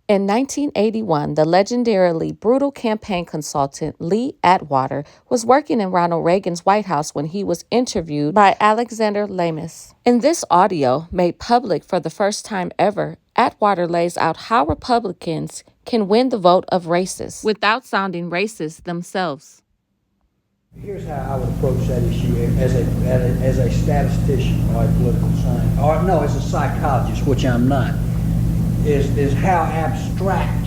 In 1981, the legendarily brutal campaign consultant Lee Atwater was working in Ronald Reagan's White House when he was interviewed by Alexander Lamis. In this audio, made public for the first time ever, Atwater lays out how Republicans can win the vote of racists without sounding racist themselves. Here's how I would approach that issue as a statistician or a political scientist, or no, as a psychologist, which I'm not. Is how abstract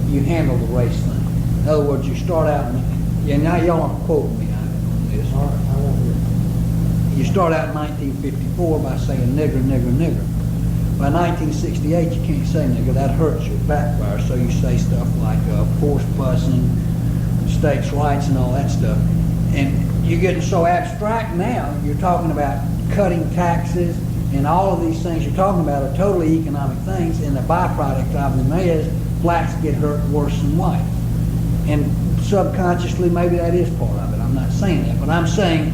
you handle the race thing. In other words, you start out, and now y'all aren't quoting me on this. All right, I won't hear. You start out in 1954 by saying nigger, nigger, nigger. By 1968, you can't say nigger. That hurts your backfire. So you say stuff like forced busing, states' rights, and all that stuff. And you're getting so abstract now. You're talking about cutting taxes. And all of these things you're talking about are totally economic things, and the byproduct of them is blacks get hurt worse than whites. And subconsciously, maybe that is part of it. I'm not saying that, but I'm saying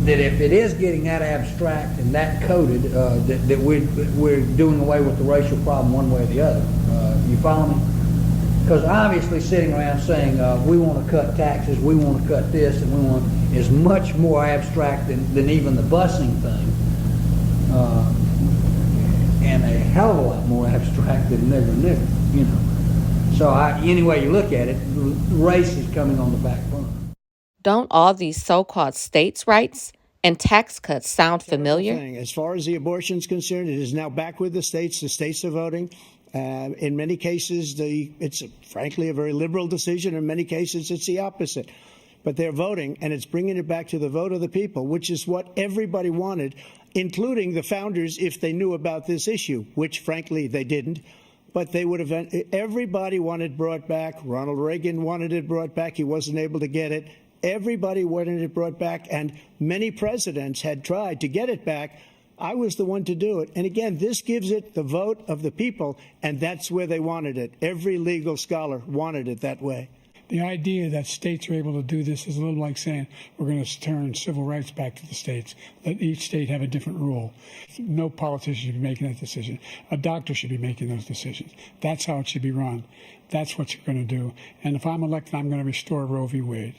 that if it is getting that abstract and that coded, that we're doing away with the racial problem one way or the other. You follow me? Because obviously sitting around saying we want to cut taxes, we want to cut this, and we want is much more abstract than even the busing thing. And a hell of a lot more abstract than nigger, you know. So any way you look at it, race is coming on the back burner. Don't all these so-called states' rights and tax cuts sound familiar? As far as the abortion is concerned, it is now back with the states. The states are voting. In many cases, it's frankly a very liberal decision. In many cases, it's the opposite. But they're voting, and it's bringing it back to the vote of the people, which is what everybody wanted, including the founders, if they knew about this issue, which, frankly, they didn't. But they would have. Everybody wanted it brought back. Ronald Reagan wanted it brought back. He wasn't able to get it. Everybody wanted it brought back, and many presidents had tried to get it back. I was the one to do it. And again, this gives it the vote of the people, and that's where they wanted it. Every legal scholar wanted it that way. The idea that states are able to do this is a little like saying we're going to turn civil rights back to the states. Let each state have a different rule. No politician should be making that decision. A doctor should be making those decisions. That's how it should be run. That's what you're going to do. And if I'm elected, I'm going to restore Roe v. Wade.